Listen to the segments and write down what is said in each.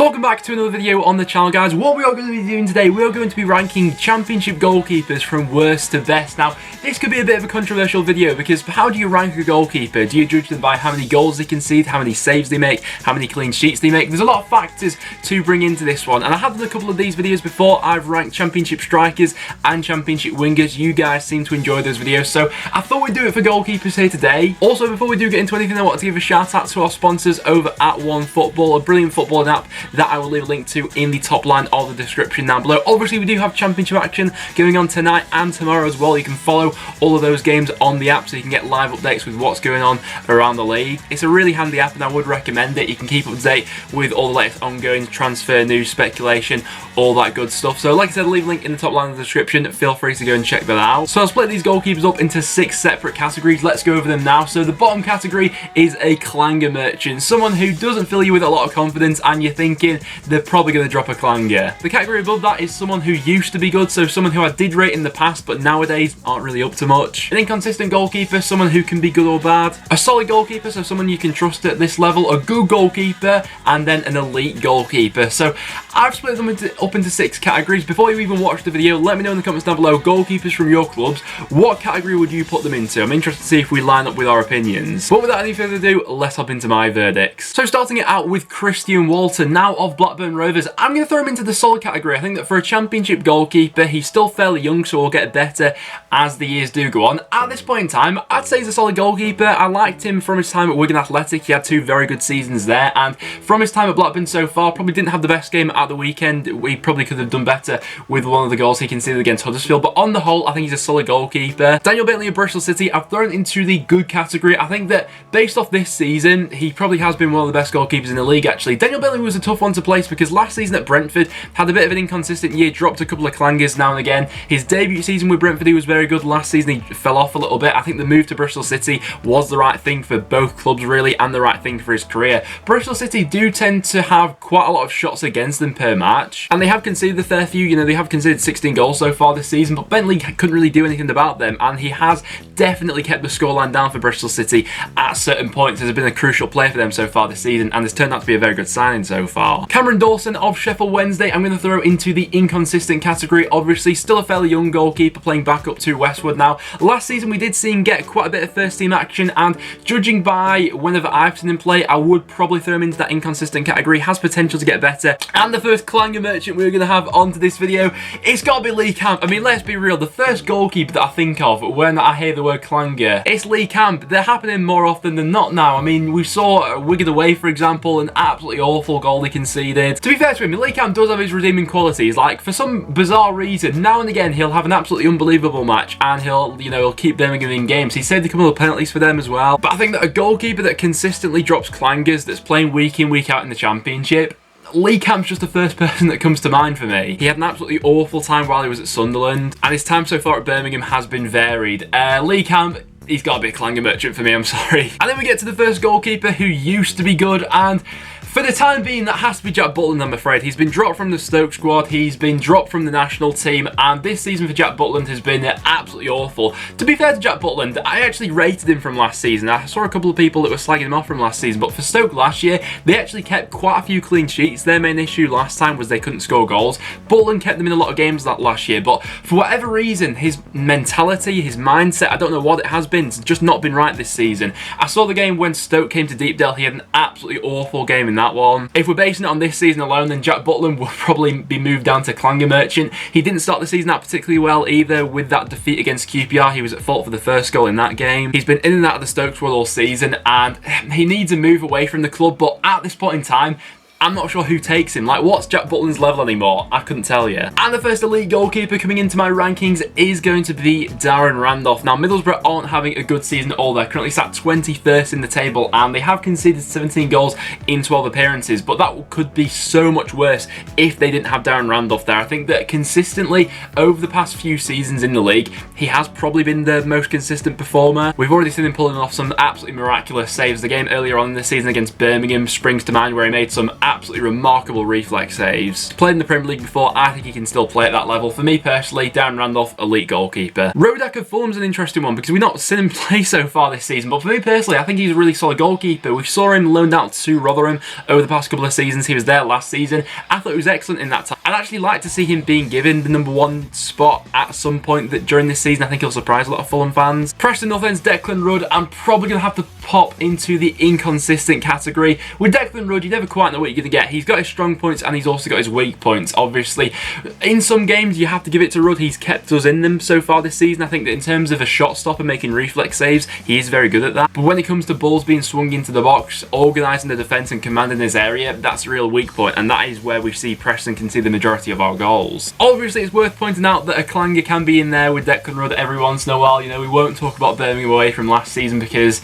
So welcome back to another video on the channel, guys. What we are going to be doing today, we are going to be ranking championship goalkeepers from worst to best. Now, this could be a bit of a controversial video because how do you rank a goalkeeper? Do you judge them by how many goals they concede, how many saves they make, how many clean sheets they make? There's a lot of factors to bring into this one, and I have done a couple of these videos before. I've ranked championship strikers and championship wingers. You guys seem to enjoy those videos, so I thought we'd do it for goalkeepers here today. Also, before we do get into anything, I want to give a shout out to our sponsors over at OneFootball, a brilliant footballing app that I will leave a link to in the top line of the description down below. Obviously, we do have championship action going on tonight and tomorrow as well. You can follow all of those games on the app so you can get live updates with what's going on around the league. It's a really handy app and I would recommend it. You can keep up to date with all the latest ongoing transfer news, speculation, all that good stuff. So like I said, I'll leave a link in the top line of the description. Feel free to go and check that out. So I'll split these goalkeepers up into 6 separate categories. Let's go over them now. So the bottom category is a clanger merchant, someone who doesn't fill you with a lot of confidence and you're thinking they're probably going to drop a clanger. The category above that is someone who used to be good, so someone who I did rate in the past but nowadays aren't really up to much. An inconsistent goalkeeper, someone who can be good or bad. A solid goalkeeper, so someone you can trust at this level. A good goalkeeper, and then an elite goalkeeper. So I've split them up into 6 categories. Before you even watch the video, let me know in the comments down below, goalkeepers from your clubs, what category would you put them into? I'm interested to see if we line up with our opinions. But without any further ado, let's hop into my verdicts. So starting it out with Christian Walton, now of Blackburn Rovers. I'm going to throw him into the solid category. I think that for a championship goalkeeper, he's still fairly young, so he'll get better as the years do go on. At this point in time, I'd say he's a solid goalkeeper. I liked him from his time at Wigan Athletic. He had 2 very good seasons there, and from his time at Blackburn so far, probably didn't have the best game at the weekend. He probably could have done better with one of the goals he conceded against Huddersfield, but on the whole, I think he's a solid goalkeeper. Daniel Bailey of Bristol City, I've thrown into the good category. I think that based off this season, he probably has been one of the best goalkeepers in the league, actually. Daniel Bailey was a tough one to place because last season at Brentford had a bit of an inconsistent year, dropped a couple of clangers now and again. His debut season with Brentford, he was very good. Last season, he fell off a little bit. I think the move to Bristol City was the right thing for both clubs, really, and the right thing for his career. Bristol City do tend to have quite a lot of shots against them per match, and they have conceded a fair few. You know, they have conceded 16 goals so far this season, but Bentley couldn't really do anything about them, and he has definitely kept the scoreline down for Bristol City at certain points. Has been a crucial player for them so far this season, and has turned out to be a very good signing so far. Cameron Dawson of Sheffield Wednesday, I'm going to throw into the inconsistent category. Obviously, still a fairly young goalkeeper playing back up to Westwood now. Last season, we did see him get quite a bit of first team action, and judging by whenever I've seen him play, I would probably throw him into that inconsistent category. Has potential to get better. And the first clanger merchant we're going to have onto this video, it's got to be Lee Camp. I mean, let's be real, the first goalkeeper that I think of when I hear the word clanger, it's Lee Camp. They're happening more often than not now. I mean, we saw Wigan away, for example, an absolutely awful goal he conceded. To be fair to him, Lee Camp does have his redeeming qualities. Like, for some bizarre reason, now and again, he'll have an absolutely unbelievable match and he'll keep Birmingham in games. He saved a couple of penalties for them as well. But I think that a goalkeeper that consistently drops clangers, that's playing week in, week out in the Championship, Lee Camp's just the first person that comes to mind for me. He had an absolutely awful time while he was at Sunderland, and his time so far at Birmingham has been varied. Lee Camp, he's got to be a clanger merchant for me, I'm sorry. And then we get to the first goalkeeper who used to be good, and for the time being, that has to be Jack Butland, I'm afraid. He's been dropped from the Stoke squad, he's been dropped from the national team, and this season for Jack Butland has been absolutely awful. To be fair to Jack Butland, I actually rated him from last season. I saw a couple of people that were slagging him off from last season, but for Stoke last year, they actually kept quite a few clean sheets. Their main issue last time was they couldn't score goals. Butland kept them in a lot of games that last year, but for whatever reason, his mentality, his mindset, I don't know what it has been, it's just not been right this season. I saw the game when Stoke came to Deepdale, he had an absolutely awful game in that one. If we're basing it on this season alone, then Jack Butland will probably be moved down to clanger merchant. He didn't start the season out particularly well either with that defeat against QPR. He was at fault for the first goal in that game. He's been in and out of the Stoke squad all season, and he needs a move away from the club, but at this point in time, I'm not sure who takes him. Like, what's Jack Butland's level anymore? I couldn't tell you. And the first elite goalkeeper coming into my rankings is going to be Darren Randolph. Now, Middlesbrough aren't having a good season at all. They're currently sat 21st in the table, and they have conceded 17 goals in 12 appearances, but that could be so much worse if they didn't have Darren Randolph there. I think that consistently over the past few seasons in the league, he has probably been the most consistent performer. We've already seen him pulling off some absolutely miraculous saves. The game earlier on in the season against Birmingham springs to mind, where he made some absolutely remarkable reflex saves. Played in the Premier League before, I think he can still play at that level. For me personally, Darren Randolph, elite goalkeeper. Rodak of Fulham's an interesting one because we've not seen him play so far this season, but for me personally, I think he's a really solid goalkeeper. We saw him loaned out to Rotherham over the past couple of seasons. He was there last season. I thought he was excellent in that time. I'd actually like to see him being given the #1 spot at some point during this season. I think he'll surprise a lot of Fulham fans. Preston North End's Declan Rudd, I'm probably going to have to pop into the inconsistent category. With Declan Rudd, you never quite know what you're going to get. He's got his strong points and he's also got his weak points, obviously. In some games, you have to give it to Rudd. He's kept us in them so far this season. I think that in terms of a shot stopper making reflex saves, he is very good at that. But when it comes to balls being swung into the box, organising the defence and commanding his area, that's a real weak point, and that is where we see Preston concede the majority of our goals. Obviously, it's worth pointing out that a clanger can be in there with Declan Rudd every once in a while. You know, we won't talk about Birmingham away from last season because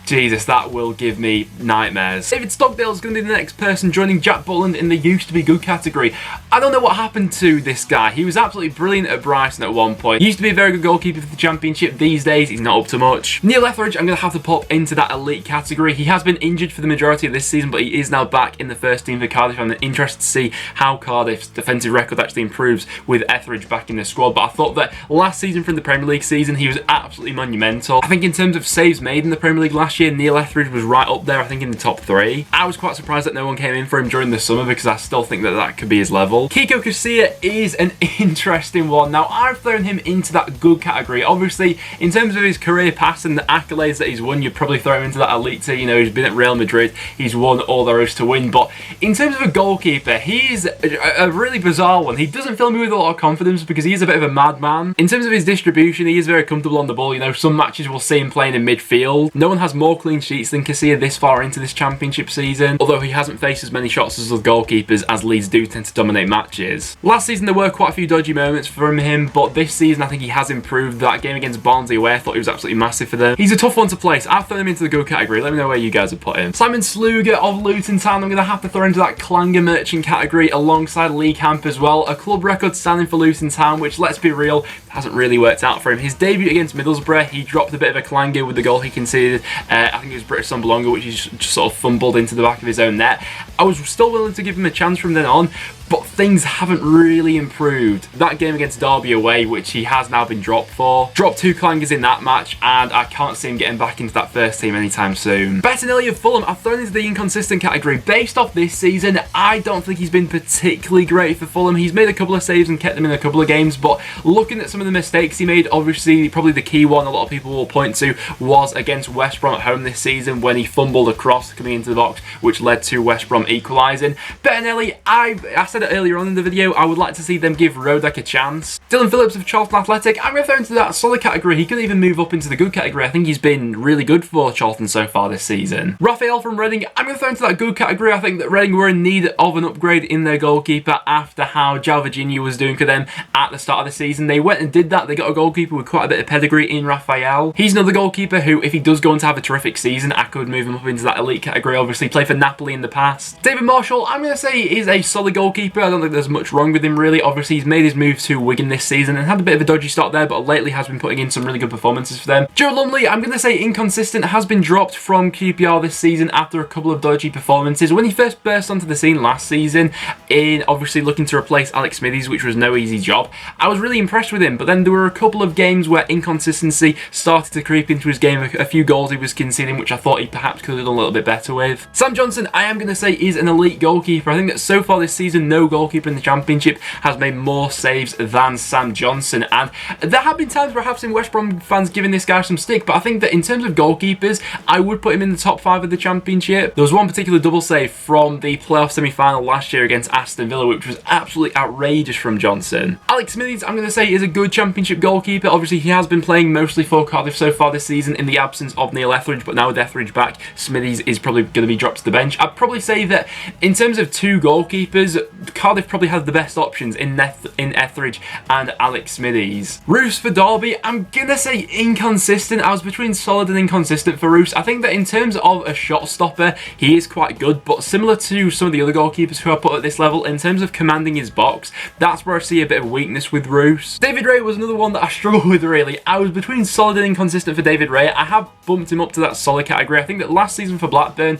Jesus, that will give me nightmares. David Stockdale is going to be the next person joining Jack Butland in the used to be good category. I don't know what happened to this guy. He was absolutely brilliant at Brighton at one point. He used to be a very good goalkeeper for the Championship. These days, he's not up to much. Neil Etheridge, I'm going to have to pop into that elite category. He has been injured for the majority of this season, but he is now back in the first team for Cardiff. I'm interested to see how Cardiff's defensive record actually improves with Etheridge back in the squad. But I thought that last season from the Premier League season, he was absolutely monumental. I think in terms of saves made in the Premier League last year, Neil Etheridge was right up there, I think in the top 3. I was quite surprised that no one came in for him during the summer because I still think that that could be his level. Kiko Casilla is an interesting one. Now, I've thrown him into that good category. Obviously, in terms of his career past and the accolades that he's won, you'd probably throw him into that elite tier. You know, he's been at Real Madrid, he's won all there is to win. But in terms of a goalkeeper, he's a really bizarre one. He doesn't fill me with a lot of confidence because he is a bit of a madman. In terms of his distribution, he is very comfortable on the ball. You know, some matches we'll see him playing in midfield. No one has more clean sheets than Casilla this far into this Championship season, although he hasn't faced as many shots as the goalkeepers, as Leeds do tend to dominate matches. Last season there were quite a few dodgy moments from him, but this season I think he has improved. That game against Barnsley away, I thought he was absolutely massive for them. He's a tough one to place. I've thrown him into the good category. Let me know where you guys have put him. Simon Sluga of Luton Town, I'm going to have to throw into that clanger merchant category alongside Lee Camp as well. A club record standing for Luton Town, which, let's be real, hasn't really worked out for him. His debut against Middlesbrough, he dropped a bit of a clanger with the goal he conceded. I think it was British Sombolonga, which he just sort of fumbled into the back of his own net. I was still willing to give him a chance from then on, but things haven't really improved. That game against Derby away, which he has now been dropped for. Dropped 2 clangers in that match, and I can't see him getting back into that first team anytime soon. Bettinelli of Fulham, I've thrown into the inconsistent category. Based off this season, I don't think he's been particularly great for Fulham. He's made a couple of saves and kept them in a couple of games, but looking at some of the mistakes he made, obviously probably the key one a lot of people will point to was against West Brom at home this season when he fumbled a cross coming into the box, which led to West Brom equalising. Bettinelli, I said it earlier on in the video, I would like to see them give Rodak a chance. Dillon Phillips of Charlton Athletic, I'm going to throw into that solid category. He could even move up into the good category. I think he's been really good for Charlton so far this season. Rafael from Reading, I'm going to throw into that good category. I think that Reading were in need of an upgrade in their goalkeeper after how João Virginia was doing for them at the start of the season. They went and did that. They got a goalkeeper with quite a bit of pedigree in Rafael. He's another goalkeeper who, if he does go on to have a terrific season, I could move him up into that elite category. Obviously played for Napoli in the past. David Marshall, I'm going to say is a solid goalkeeper. I don't think there's much wrong with him really. Obviously he's made his move to Wigan this season and had a bit of a dodgy start there, but lately has been putting in some really good performances for them. Joe Lumley, I'm going to say inconsistent, has been dropped from QPR this season after a couple of dodgy performances. When he first burst onto the scene last season, in obviously looking to replace Alex Smithies, which was no easy job, I was really impressed with him, but then there were a couple of games where inconsistency started to creep into his game. A few goals he was conceding, which I thought he perhaps could have done a little bit better with. Sam Johnson, I am going to say is an elite goalkeeper. I think that so far this season, no goalkeeper in the Championship has made more saves than Sam Johnson, and there have been times where I have seen West Brom fans giving this guy some stick, but I think that in terms of goalkeepers, I would put him in the top 5 of the Championship. There was one particular double save from the playoff semi-final last year against Aston Villa, which was absolutely outrageous from Johnson. Alex Smithies, I'm going to say, is a good Championship goalkeeper. Obviously, he has been playing mostly for Cardiff so far this season in the absence of Neil Etheridge, but now with Etheridge back, Smithies is probably going to be dropped to the bench. I'd probably say that in terms of 2 goalkeepers, Cardiff probably has the best options in Etheridge and Alex Smithies. Roos for Derby, I'm going to say inconsistent. I was between solid and inconsistent for Roos. I think that in terms of a shot stopper, he is quite good, but similar to some of the other goalkeepers who I put at this level, in terms of commanding his box, that's where I see a bit of weakness with Roos. David Ray was another one that I struggled with really. I was between solid and inconsistent for David Ray. I have bumped him up to that solid category. I think that last season for Blackburn,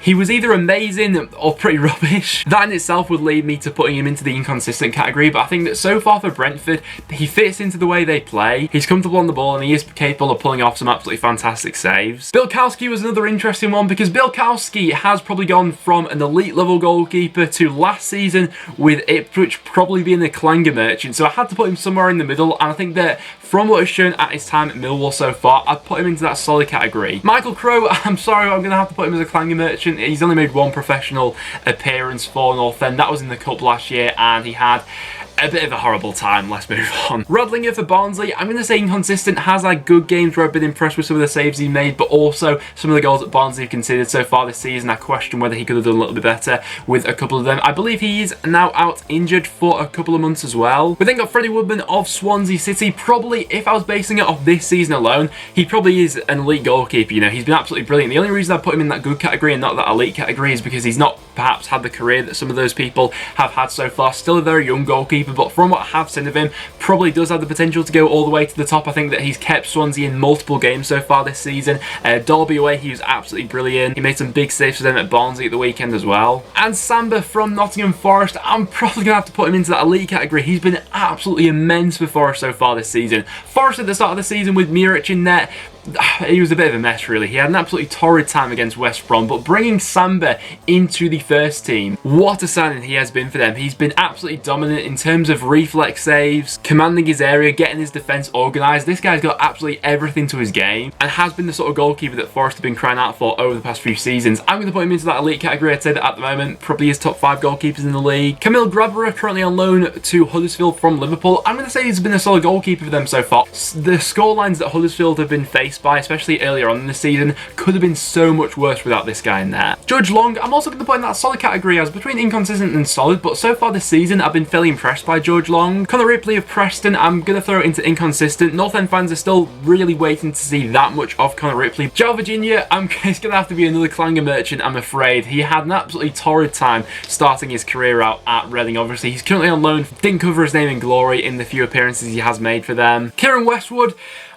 he was either amazing or pretty rubbish. That in itself would lead me to putting him into the inconsistent category, but I think that so far for Brentford, he fits into the way they play. He's comfortable on the ball and he is capable of pulling off some absolutely fantastic saves. Bill Kowski was another interesting one because Bill Kowski has probably gone from an elite level goalkeeper to last season with Ipswich probably being a clanger merchant, so I had to put him somewhere in the middle, and I think that from what he's shown at his time at Millwall so far, I'd put him into that solid category. Michael Crowe, I'm sorry, I'm going to have to put him as a clanger merchant. He's only made one professional appearance for North End. That was in the Cup last year, and he had a bit of a horrible time. Let's move on. Rodlinger for Barnsley, I'm going to say inconsistent. Has had good games where I've been impressed with some of the saves he made, but also some of the goals that Barnsley have considered so far this season. I question whether he could have done a little bit better with a couple of them. I believe he is now out injured for a couple of months as well. We then got Freddie Woodman of Swansea City. Probably, if I was basing it off this season alone, he probably is an elite goalkeeper. You know, he's been absolutely brilliant. The only reason I put him in that good category and not that elite category is because he's not perhaps had the career that some of those people have had so far. Still a very young goalkeeper, but from what I have seen of him, probably does have the potential to go all the way to the top. I think that he's kept Swansea in multiple games so far this season. Derby away, he was absolutely brilliant. He made some big saves for them at Barnsley at the weekend as well. And Samba from Nottingham Forest, I'm probably going to have to put him into that elite category. He's been absolutely immense for Forest so far this season. Forest at the start of the season with Muric in net, he was a bit of a mess really. He had an absolutely torrid time against West Brom, but bringing Samba into the first team, what a signing he has been for them. He's been absolutely dominant in terms of reflex saves, commanding his area, getting his defence organised. This guy's got absolutely everything to his game and has been the sort of goalkeeper that Forest have been crying out for over the past few seasons. I'm going to put him into that elite category. I'd say that at the moment probably is top 5 goalkeepers in the league. Camille Grabara, currently on loan to Huddersfield from Liverpool. I'm going to say he's been a solid goalkeeper for them so far. The scorelines that Huddersfield have been faced by, especially earlier on in the season, could have been so much worse without this guy in there. Judge Long, I'm also going to put in that solid category as between inconsistent and solid, but so far this season I've been fairly impressed by George Long. Connor Ripley of Preston, I'm going to throw it into inconsistent. North End fans are still really waiting to see that much of Connor Ripley. Joe Virginia, it's going to have to be another clanger merchant, I'm afraid. He had an absolutely torrid time starting his career out at Reading. Obviously, he's currently on loan. Didn't cover his name in glory in the few appearances he has made for them. Kieran Westwood,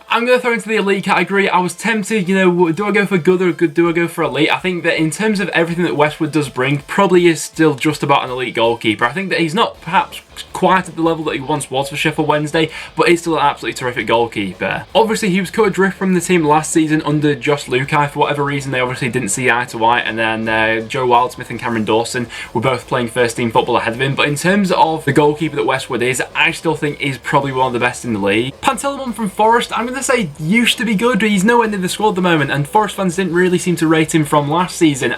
I'm going to throw into the elite category. I was tempted, you know, do I go for good or do I go for elite? I think that in terms of everything that Westwood does bring, probably is still just about an elite goalkeeper. I think that he's not perhaps quite at the level that he once was for Sheffield Wednesday, but he's still an absolutely terrific goalkeeper. Obviously, he was cut adrift from the team last season under Josh Lukai. For whatever reason, they obviously didn't see eye to eye, and then Joe Wildsmith and Cameron Dawson were both playing first team football ahead of him. But in terms of the goalkeeper that Westwood is, I still think he's probably one of the best in the league. Pantilimon from Forest, I'm going to say used to be good, but he's nowhere near the squad at the moment, and Forest fans didn't really seem to rate him from last season.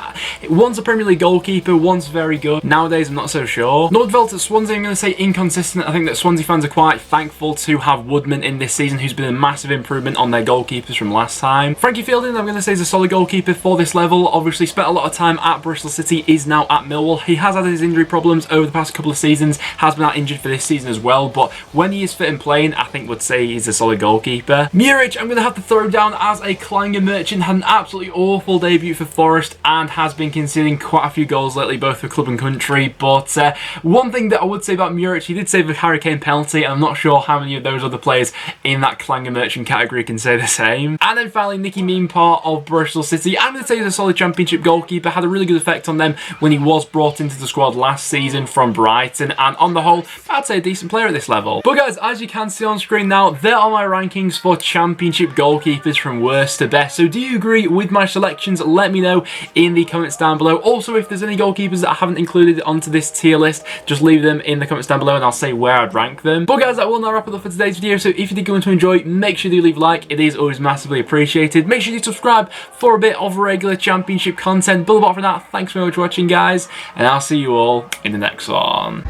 Once a Premier League goalkeeper, once very good. Nowadays, I'm not so sure. Nordveld at Swansea, I'm going to say inconsistent. I think that Swansea fans are quite thankful to have Woodman in this season, who's been a massive improvement on their goalkeepers from last time. Frankie Fielding, I'm going to say, is a solid goalkeeper for this level. Obviously, spent a lot of time at Bristol City, is now at Millwall. He has had his injury problems over the past couple of seasons, has been out injured for this season as well, but when he is fit and playing, I think would say he's a solid goalkeeper. Muric, I'm going to have to throw down as a clanger merchant. Had an absolutely awful debut for Forest and has been conceding quite a few goals lately, both for club and country. But one thing that I would say about Muric, he did save a Harry Kane penalty, and I'm not sure how many of those other players in that clanger merchant category can say the same. And then finally, Nicky Meanpart of Bristol City. I'm going to say he's a solid championship goalkeeper, had a really good effect on them when he was brought into the squad last season from Brighton, and on the whole, I'd say a decent player at this level. But guys, as you can see on screen now, there are my rankings for championship goalkeepers from worst to best. So do you agree with my selections? Let me know in the comments down below. Also, if there's any goalkeepers that I haven't included onto this tier list, just leave them in the comments down below and I'll say where I'd rank them. But guys, that will now wrap it up for today's video. So if you did go on to enjoy, make sure you leave a like. It is always massively appreciated. Make sure you subscribe for a bit of regular championship content. But apart from that, thanks very much for watching, guys, and I'll see you all in the next one.